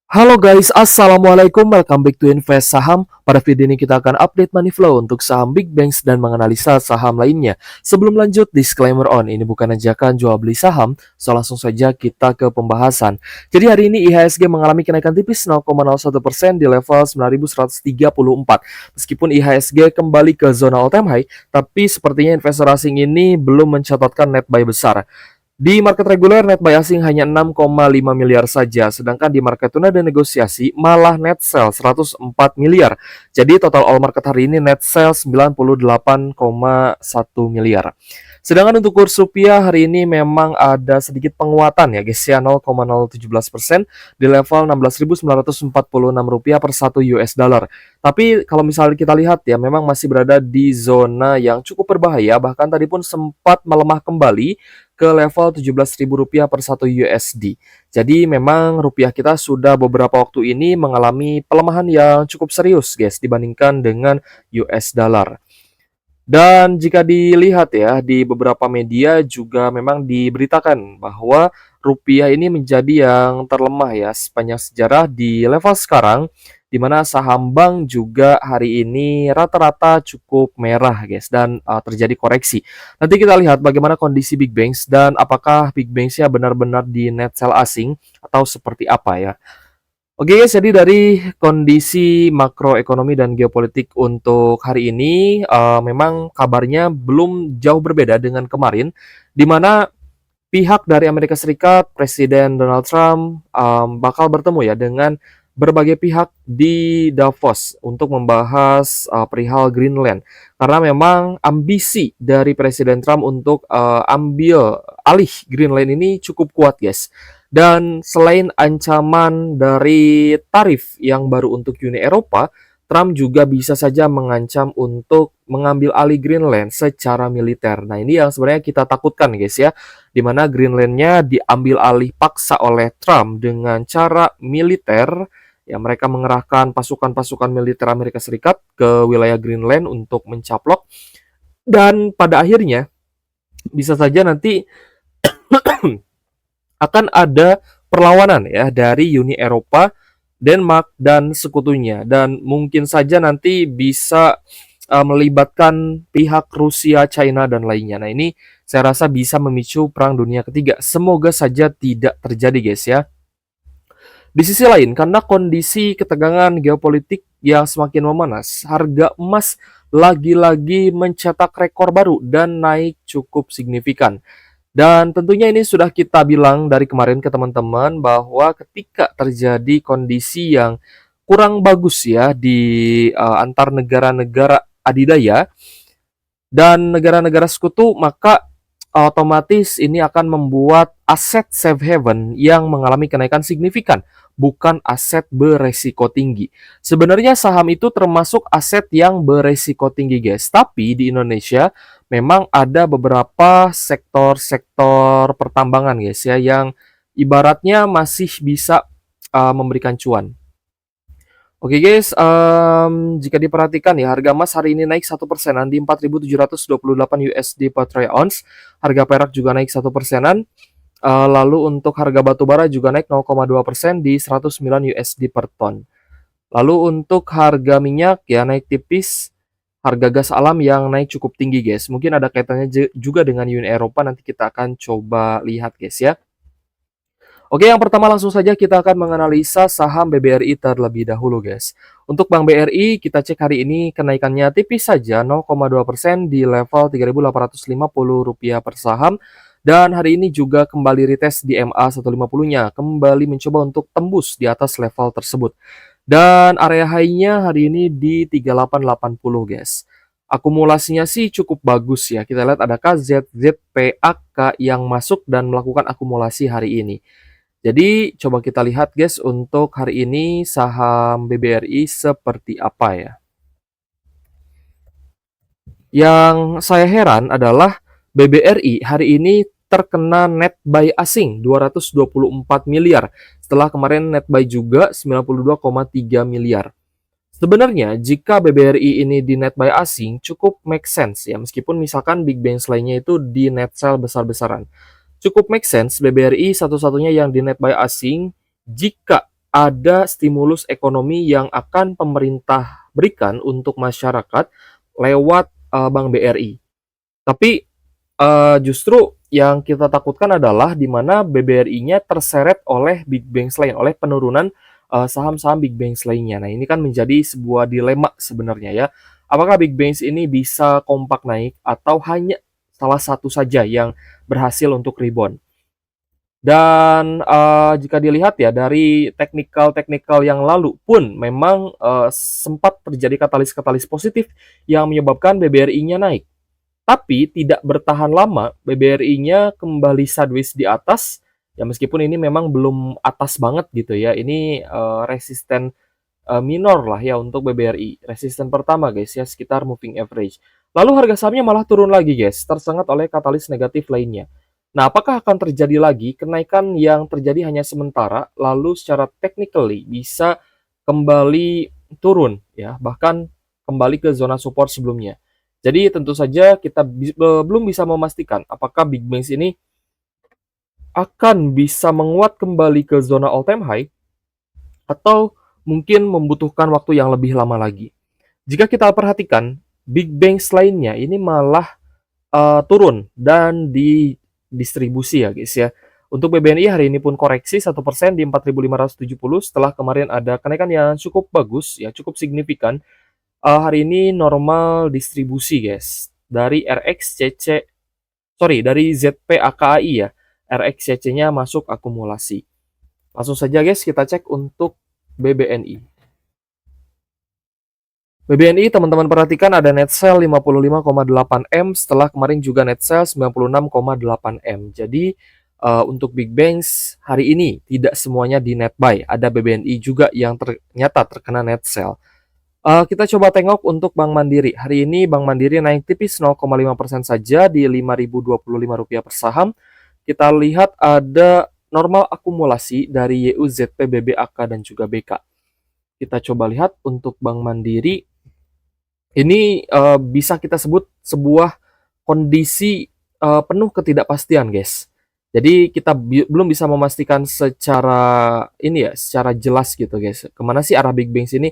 Halo guys, assalamualaikum. Welcome back to Invest Saham. Pada video ini kita akan update money flow untuk saham big banks dan menganalisa saham lainnya. Sebelum lanjut, disclaimer on, ini bukan ajakan jual beli saham, so langsung saja kita ke pembahasan. Jadi hari ini IHSG mengalami kenaikan tipis 0,01% di level 9.134. Meskipun IHSG kembali ke zona all time high, tapi sepertinya investor asing ini belum mencatatkan net buy besar. Di market reguler, net buy asing hanya 6,5 miliar saja, sedangkan di market tuna dan negosiasi malah net sell 104 miliar. Jadi total all market hari ini net sell 98,1 miliar. Sedangkan untuk kurs rupiah hari ini memang ada sedikit penguatan ya guys ya, 0,017% di level 16.946 rupiah per 1 US dollar. Tapi kalau misalnya kita lihat ya, memang masih berada di zona yang cukup berbahaya, bahkan tadi pun sempat melemah kembali ke level Rp17.000 per 1 USD. Jadi memang rupiah kita sudah beberapa waktu ini mengalami pelemahan yang cukup serius guys dibandingkan dengan US dollar. Dan jika dilihat ya di beberapa media juga memang diberitakan bahwa rupiah ini menjadi yang terlemah ya sepanjang sejarah di level sekarang, di mana saham bank juga hari ini rata-rata cukup merah guys dan terjadi koreksi. Nanti kita lihat bagaimana kondisi big banks dan apakah big banks-nya benar-benar di net sell asing atau seperti apa ya. Oke guys, jadi dari kondisi makroekonomi dan geopolitik untuk hari ini, memang kabarnya belum jauh berbeda dengan kemarin, di mana pihak dari Amerika Serikat, Presiden Donald Trump, bakal bertemu ya dengan berbagai pihak di Davos untuk membahas perihal Greenland. Karena memang ambisi dari Presiden Trump untuk ambil alih Greenland ini cukup kuat, guys. Dan selain ancaman dari tarif yang baru untuk Uni Eropa, Trump juga bisa saja mengancam untuk mengambil alih Greenland secara militer. Nah, ini yang sebenarnya kita takutkan, guys ya, di mana Greenland-nya diambil alih paksa oleh Trump dengan cara militer. Ya, mereka mengerahkan pasukan-pasukan militer Amerika Serikat ke wilayah Greenland untuk mencaplok. Dan pada akhirnya, bisa saja nanti akan ada perlawanan ya dari Uni Eropa, Denmark, dan sekutunya. Dan mungkin saja nanti bisa melibatkan pihak Rusia, China, dan lainnya. Nah, ini saya rasa bisa memicu Perang Dunia Ketiga. Semoga saja tidak terjadi, guys ya. Di sisi lain, karena kondisi ketegangan geopolitik yang semakin memanas, harga emas lagi-lagi mencetak rekor baru dan naik cukup signifikan. Dan tentunya ini sudah kita bilang dari kemarin ke teman-teman bahwa ketika terjadi kondisi yang kurang bagus ya di antar negara-negara adidaya dan negara-negara sekutu, maka otomatis ini akan membuat aset safe haven yang mengalami kenaikan signifikan, bukan aset beresiko tinggi. Sebenarnya saham itu termasuk aset yang beresiko tinggi, guys. Tapi di Indonesia memang ada beberapa sektor-sektor pertambangan, guys ya, yang ibaratnya masih bisa memberikan cuan. Oke guys, jika diperhatikan ya, harga emas hari ini naik 1%-an di 4.728 USD per troy ounce. Harga perak juga naik 1%-an. Lalu untuk harga batu bara juga naik 0,2% di 109 USD per ton. Lalu untuk harga minyak ya naik tipis. Harga gas alam yang naik cukup tinggi guys. Mungkin ada kaitannya juga dengan Uni Eropa, nanti kita akan coba lihat guys ya. Oke, yang pertama langsung saja kita akan menganalisa saham BBRI terlebih dahulu, guys. Untuk Bank BRI, kita cek hari ini kenaikannya tipis saja 0,2% di level Rp3.850 per saham. Dan hari ini juga kembali retest di MA 150-nya, kembali mencoba untuk tembus di atas level tersebut. Dan area high-nya hari ini di 3880, guys. Akumulasinya sih cukup bagus ya. Kita lihat ada KZZPAK yang masuk dan melakukan akumulasi hari ini. Jadi coba kita lihat guys untuk hari ini saham BBRI seperti apa ya. Yang saya heran adalah BBRI hari ini terkena net buy asing 224 miliar. Setelah kemarin net buy juga 92,3 miliar. Sebenarnya jika BBRI ini di net buy asing cukup make sense ya, meskipun misalkan big banks lainnya itu di net sell besar-besaran. Cukup make sense BBRI satu-satunya yang di net buy asing jika ada stimulus ekonomi yang akan pemerintah berikan untuk masyarakat lewat Bank BRI. Tapi justru yang kita takutkan adalah di mana BBRI-nya terseret oleh big banks lain, oleh penurunan saham-saham big banks lainnya. Nah, ini kan menjadi sebuah dilema sebenarnya ya. Apakah big banks ini bisa kompak naik atau hanya salah satu saja yang berhasil untuk rebound? Dan jika dilihat ya dari teknikal-teknikal yang lalu pun memang sempat terjadi katalis-katalis positif yang menyebabkan BBRI-nya naik. Tapi tidak bertahan lama, BBRI-nya kembali sideways di atas. Ya meskipun ini memang belum atas banget gitu ya. Ini resisten minor lah ya untuk BBRI. Resisten pertama guys ya sekitar moving average. Lalu harga sahamnya malah turun lagi guys, tersengat oleh katalis negatif lainnya. Nah, apakah akan terjadi lagi kenaikan yang terjadi hanya sementara, lalu secara technically bisa kembali turun ya, bahkan kembali ke zona support sebelumnya. Jadi tentu saja kita belum bisa memastikan apakah Big Banks ini akan bisa menguat kembali ke zona all time high atau mungkin membutuhkan waktu yang lebih lama lagi. Jika kita perhatikan, Big Banks lainnya ini malah turun dan didistribusi ya guys ya. Untuk BBNI hari ini pun koreksi 1% di 4.570 setelah kemarin ada kenaikan yang cukup bagus ya, cukup signifikan. Hari ini normal distribusi guys. Dari RXCC, sorry dari ZPAKAI ya. RXCC-nya masuk akumulasi. Langsung saja guys kita cek untuk BBNI. BBNI teman-teman perhatikan ada net sell 55,8 M setelah kemarin juga net sell 96,8 M. Jadi untuk big banks hari ini tidak semuanya di net buy. Ada BBNI juga yang ternyata terkena net sell. Kita coba tengok untuk Bank Mandiri. Hari ini Bank Mandiri naik tipis 0,5% saja di Rp5.025 per saham. Kita lihat ada normal akumulasi dari YUZP, BBAK dan juga BK. Kita coba lihat untuk Bank Mandiri. Ini bisa kita sebut sebuah kondisi penuh ketidakpastian, guys. Jadi kita belum bisa memastikan secara ini ya, secara jelas gitu, guys. Kemana sih arah big banks ini?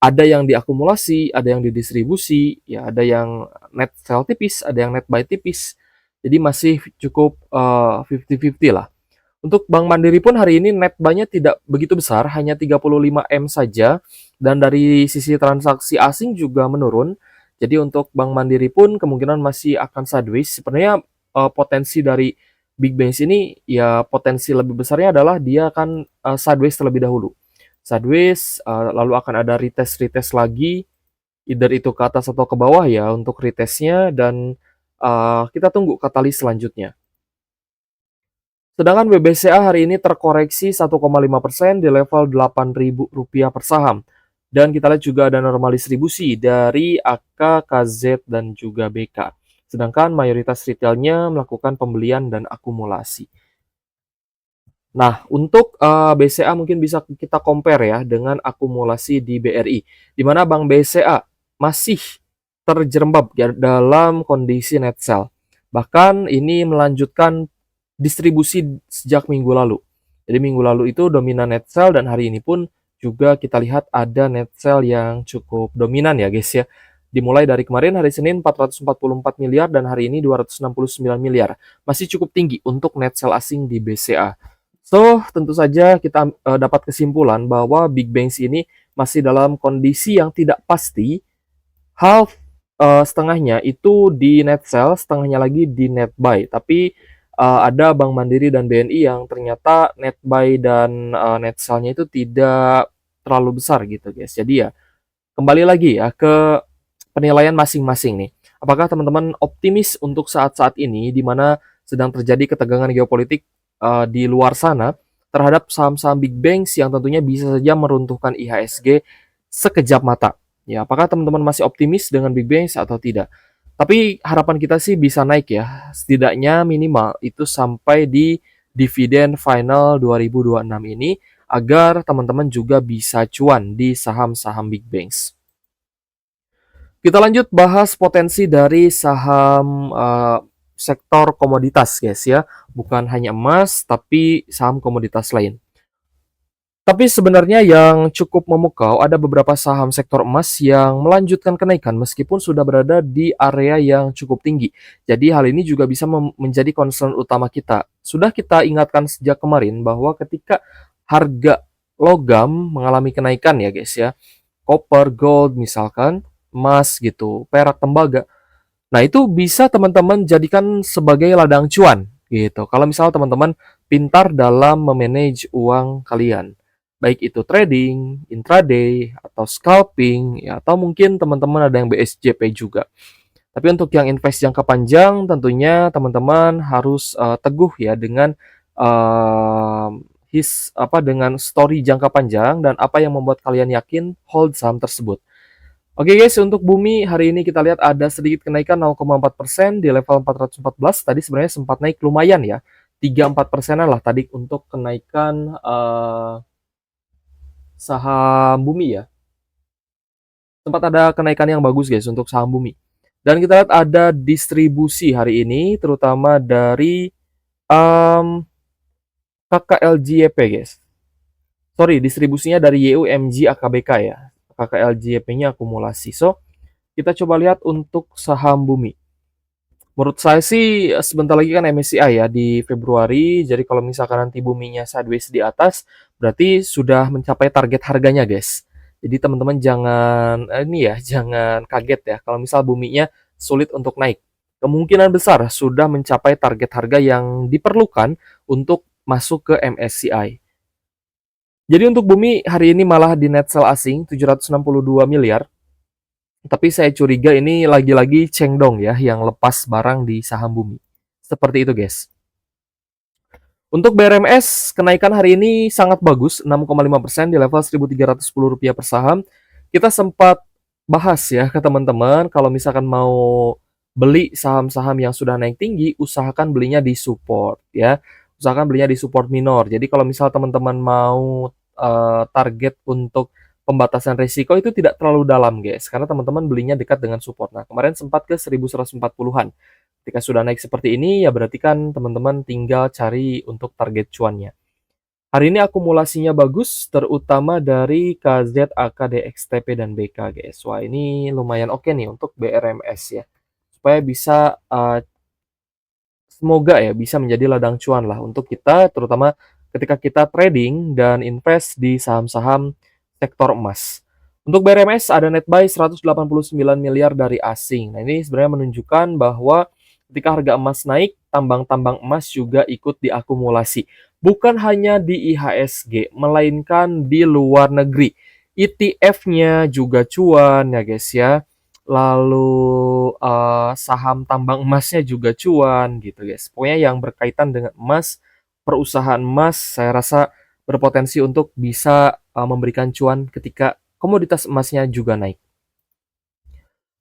Ada yang diakumulasi, ada yang didistribusi, ya ada yang net sell tipis, ada yang net buy tipis. Jadi masih cukup 50-50 lah. Untuk Bank Mandiri pun hari ini net buy-nya tidak begitu besar, hanya 35 M saja. Dan dari sisi transaksi asing juga menurun. Jadi untuk Bank Mandiri pun kemungkinan masih akan sideways. Sebenarnya potensi dari Big Banks ini ya potensi lebih besarnya adalah dia akan sideways terlebih dahulu. Sideways, lalu akan ada retest lagi, either itu ke atas atau ke bawah ya untuk retestnya dan kita tunggu katalis selanjutnya. Sedangkan BBCA hari ini terkoreksi 1,5% di level Rp8.000 per saham. Dan kita lihat juga ada normal distribusi dari AK, KZ, dan juga BK. Sedangkan mayoritas retailnya melakukan pembelian dan akumulasi. Nah, untuk BCA mungkin bisa kita compare ya dengan akumulasi di BRI. Di mana Bank BCA masih terjerembab ya dalam kondisi net sell. Bahkan ini melanjutkan distribusi sejak minggu lalu. Jadi minggu lalu itu dominan net sell dan hari ini pun juga kita lihat ada net sell yang cukup dominan ya guys ya. Dimulai dari kemarin hari Senin 444 miliar dan hari ini 269 miliar. Masih cukup tinggi untuk net sell asing di BCA. So, tentu saja kita dapat kesimpulan bahwa big banks ini masih dalam kondisi yang tidak pasti. Half setengahnya itu di net sell, setengahnya lagi di net buy. Tapi ada Bank Mandiri dan BNI yang ternyata net buy dan net sell-nya itu tidak terlalu besar gitu guys. Jadi ya kembali lagi ya ke penilaian masing-masing nih. Apakah teman-teman optimis untuk saat-saat ini di mana sedang terjadi ketegangan geopolitik di luar sana terhadap saham-saham big banks yang tentunya bisa saja meruntuhkan IHSG sekejap mata? Ya, apakah teman-teman masih optimis dengan big banks atau tidak? Tapi harapan kita sih bisa naik ya, setidaknya minimal itu sampai di dividen final 2026 ini agar teman-teman juga bisa cuan di saham-saham big banks. Kita lanjut bahas potensi dari saham sektor komoditas guys ya, bukan hanya emas tapi saham komoditas lain. Tapi sebenarnya yang cukup memukau ada beberapa saham sektor emas yang melanjutkan kenaikan meskipun sudah berada di area yang cukup tinggi. Jadi hal ini juga bisa menjadi concern utama kita. Sudah kita ingatkan sejak kemarin bahwa ketika harga logam mengalami kenaikan ya guys ya, copper, gold misalkan, emas gitu, perak, tembaga. Nah, itu bisa teman-teman jadikan sebagai ladang cuan gitu. Kalau misal teman-teman pintar dalam memanage uang kalian. Baik itu trading, intraday, atau scalping, ya, atau mungkin teman-teman ada yang BSJP juga. Tapi untuk yang invest jangka panjang, tentunya teman-teman harus teguh ya dengan uh, dengan story jangka panjang dan apa yang membuat kalian yakin hold saham tersebut. Oke guys, untuk bumi hari ini kita lihat ada sedikit kenaikan 0,4% di level 414. Tadi sebenarnya sempat naik lumayan ya. 3-4%-an lah tadi untuk kenaikan saham bumi ya. Sempat ada kenaikan yang bagus guys untuk saham bumi. Dan kita lihat ada distribusi hari ini terutama dari um, KKLJP guys. Sorry, distribusinya dari YUMG AKBK ya. KKLJP-nya akumulasi. So, kita coba lihat untuk saham bumi. Menurut saya sih sebentar lagi kan MSCI ya di Februari. Jadi kalau misalkan nanti buminya sideways di atas, berarti sudah mencapai target harganya, guys. Jadi teman-teman jangan ini ya, jangan kaget ya kalau misal buminya sulit untuk naik. Kemungkinan besar sudah mencapai target harga yang diperlukan untuk masuk ke MSCI. Jadi untuk bumi hari ini malah di net sell asing 762 miliar. Tapi saya curiga ini lagi-lagi Chengdong ya yang lepas barang di saham bumi. Seperti itu guys. Untuk BRMS, kenaikan hari ini sangat bagus, 6,5% di level Rp1.310 per saham. Kita sempat bahas ya ke teman-teman, kalau misalkan mau beli saham-saham yang sudah naik tinggi, usahakan belinya di support ya. Usahakan belinya di support minor. Jadi kalau misal teman-teman mau target untuk pembatasan risiko itu tidak terlalu dalam guys, karena teman-teman belinya dekat dengan support. Nah, kemarin sempat ke 1140-an. Ketika sudah naik seperti ini, ya berarti kan teman-teman tinggal cari untuk target cuannya. Hari ini akumulasinya bagus, terutama dari KZ, AKD, XTP, dan BK, guys. Wah, ini lumayan oke nih untuk BRMS ya. Supaya bisa, semoga ya bisa menjadi ladang cuan lah untuk kita, terutama ketika kita trading dan invest di saham-saham sektor emas. Untuk BRMS ada net buy 189 miliar dari asing. Nah, ini sebenarnya menunjukkan bahwa ketika harga emas naik, tambang-tambang emas juga ikut diakumulasi. Bukan hanya di IHSG, melainkan di luar negeri. ETF-nya juga cuan ya guys ya. Lalu saham tambang emasnya juga cuan gitu guys. Pokoknya yang berkaitan dengan emas, perusahaan emas saya rasa berpotensi untuk bisa memberikan cuan ketika komoditas emasnya juga naik.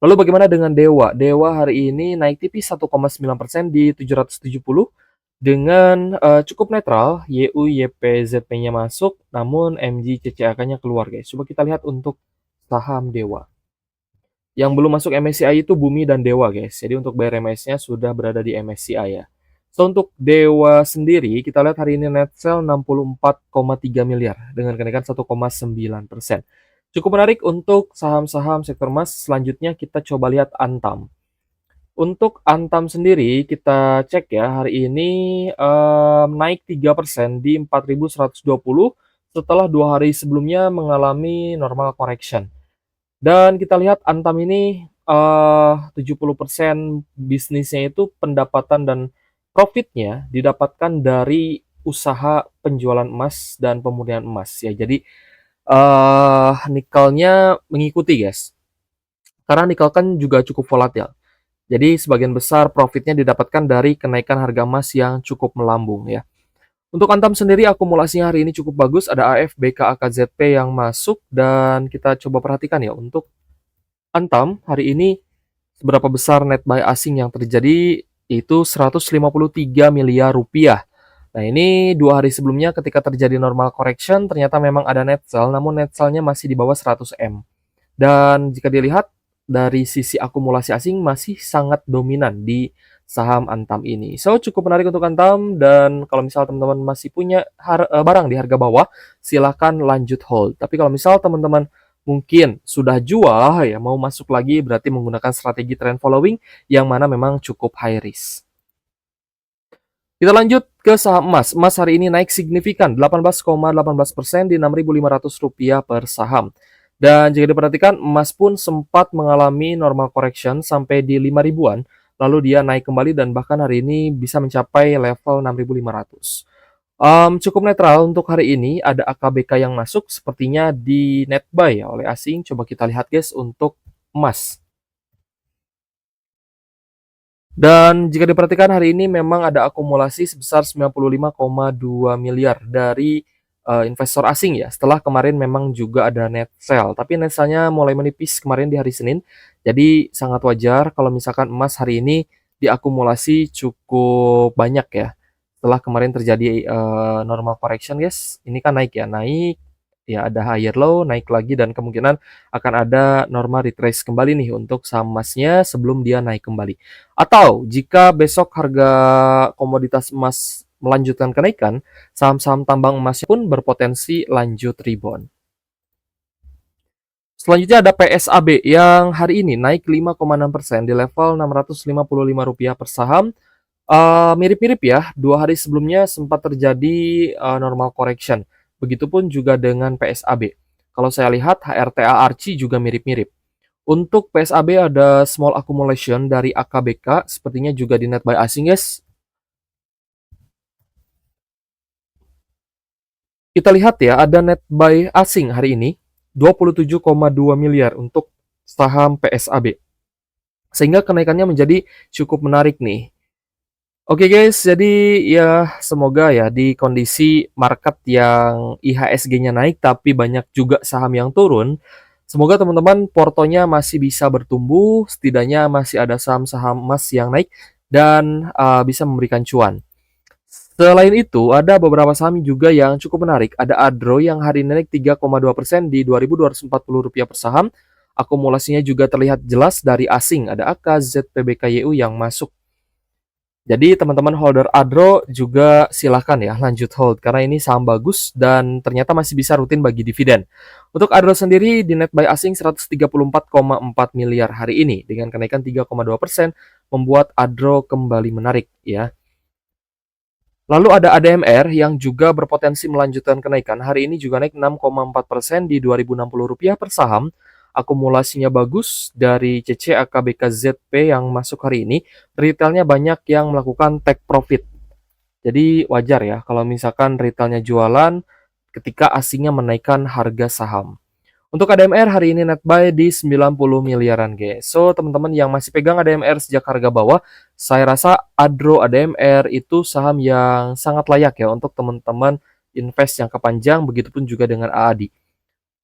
Lalu bagaimana dengan Dewa? Dewa hari ini naik tipis 1,9% di 770 dengan cukup netral. YU YPZP-nya masuk, namun MG CCAK-nya keluar guys. Coba kita lihat untuk saham Dewa. Yang belum masuk MSCI itu Bumi dan Dewa guys. Jadi untuk BRMS-nya sudah berada di MSCI ya. So untuk Dewa sendiri kita lihat hari ini net sell 64,3 miliar dengan kenaikan 1,9%. Cukup menarik untuk saham-saham sektor emas. Selanjutnya kita coba lihat Antam. Untuk Antam sendiri kita cek ya hari ini naik 3% di 4.120 setelah 2 hari sebelumnya mengalami normal correction. Dan kita lihat Antam ini 70% bisnisnya itu pendapatan dan profitnya didapatkan dari usaha penjualan emas dan pemurnian emas ya. Jadi nikelnya mengikuti guys. Karena nikel kan juga cukup volatil. Jadi sebagian besar profitnya didapatkan dari kenaikan harga emas yang cukup melambung ya. Untuk Antam sendiri akumulasinya hari ini cukup bagus, ada AF, BK, AKZP yang masuk dan kita coba perhatikan ya untuk Antam hari ini seberapa besar net buy asing yang terjadi itu 153 miliar rupiah. Nah ini 2 hari sebelumnya ketika terjadi normal correction ternyata memang ada net sell namun net sell-nya masih di bawah 100 M. Dan jika dilihat dari sisi akumulasi asing masih sangat dominan di saham Antam ini. So, cukup menarik untuk Antam dan kalau misal teman-teman masih punya barang di harga bawah, silahkan lanjut hold. Tapi kalau misal teman-teman mungkin sudah jual ya, mau masuk lagi berarti menggunakan strategi trend following yang mana memang cukup high risk. Kita lanjut ke saham emas. Emas hari ini naik signifikan 18,18% di Rp6.500 per saham. Dan jika diperhatikan, emas pun sempat mengalami normal correction sampai di 5 ribuan. Lalu dia naik kembali dan bahkan hari ini bisa mencapai level 6.500. Cukup netral untuk hari ini, ada AKBK yang masuk sepertinya di net buy ya oleh asing. Coba kita lihat guys untuk emas. Dan jika diperhatikan hari ini memang ada akumulasi sebesar 95,2 miliar dari investor asing ya. Setelah kemarin memang juga ada net sell, tapi net sell-nya mulai menipis kemarin di hari Senin. Jadi sangat wajar kalau misalkan emas hari ini diakumulasi cukup banyak ya. Setelah kemarin terjadi normal correction guys, ini kan naik ya, naik ya ada higher low, naik lagi dan kemungkinan akan ada normal retrace kembali nih untuk saham emasnya sebelum dia naik kembali. Atau jika besok harga komoditas emas melanjutkan kenaikan, saham-saham tambang emasnya pun berpotensi lanjut rebound. Selanjutnya ada PSAB yang hari ini naik 5,6% di level Rp655 per saham. Mirip-mirip ya, 2 hari sebelumnya sempat terjadi normal correction. Begitupun juga dengan PSAB. Kalau saya lihat HRTA Archie juga mirip-mirip. Untuk PSAB ada small accumulation dari AKBK, sepertinya juga di net buy asing guys. Kita lihat ya, ada net buy asing hari ini 27,2 miliar untuk saham PSAB. Sehingga kenaikannya menjadi cukup menarik nih. Oke guys, jadi ya semoga ya di kondisi market yang IHSG-nya naik tapi banyak juga saham yang turun, semoga teman-teman portonya masih bisa bertumbuh, setidaknya masih ada saham-saham emas yang naik dan bisa memberikan cuan. Selain itu, ada beberapa saham juga yang cukup menarik. Ada Adro yang hari ini naik 3,2% di Rp2.240 per saham. Akumulasinya juga terlihat jelas dari asing. Ada AK, ZPBKYU yang masuk. Jadi teman-teman holder Adro juga silahkan ya lanjut hold karena ini saham bagus dan ternyata masih bisa rutin bagi dividen. Untuk Adro sendiri di net buy asing 134,4 miliar hari ini dengan kenaikan 3,2% membuat Adro kembali menarik ya. Lalu ada ADMR yang juga berpotensi melanjutkan kenaikan. Hari ini juga naik 6,4% di Rp2.060 per saham. Akumulasinya bagus dari CC AKBK ZP yang masuk hari ini. Retailnya banyak yang melakukan take profit. Jadi wajar ya kalau misalkan retailnya jualan ketika asingnya menaikkan harga saham. Untuk ADMR hari ini net buy di 90 miliaran guys. So teman-teman yang masih pegang ADMR sejak harga bawah, saya rasa Adro ADMR itu saham yang sangat layak ya untuk teman-teman invest jangka panjang, begitupun juga dengan AADI.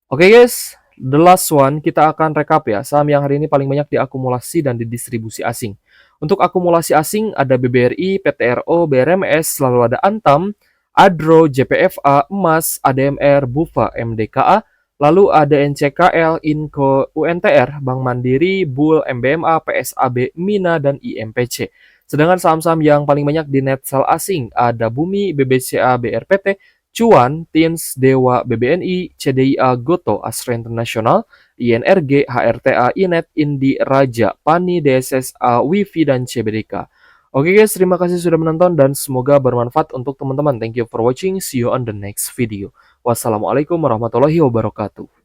Oke guys, the last one kita akan rekap ya saham yang hari ini paling banyak diakumulasi dan didistribusi asing. Untuk akumulasi asing ada BBRI, PTRO, BRMS, lalu ada Antam, Adro, JPFA, Emas, ADMR, Bufa, MDKA, lalu ada NCKL, Inco, UNTR, Bank Mandiri, Bull, MBMA, PSAB, Mina, dan IMPC. Sedangkan saham-saham yang paling banyak di net sell asing ada Bumi, BBCA, BRPT, Cuan, Tins, Dewa, BBNI, CDIA, Goto, Astra International, INRG, HRTA, Inet, Indi, Raja, Pani, DSSA, Wifi, dan CBDK. Oke guys, terima kasih sudah menonton dan semoga bermanfaat untuk teman-teman. Thank you for watching. See you on the next video. Wassalamualaikum warahmatullahi wabarakatuh.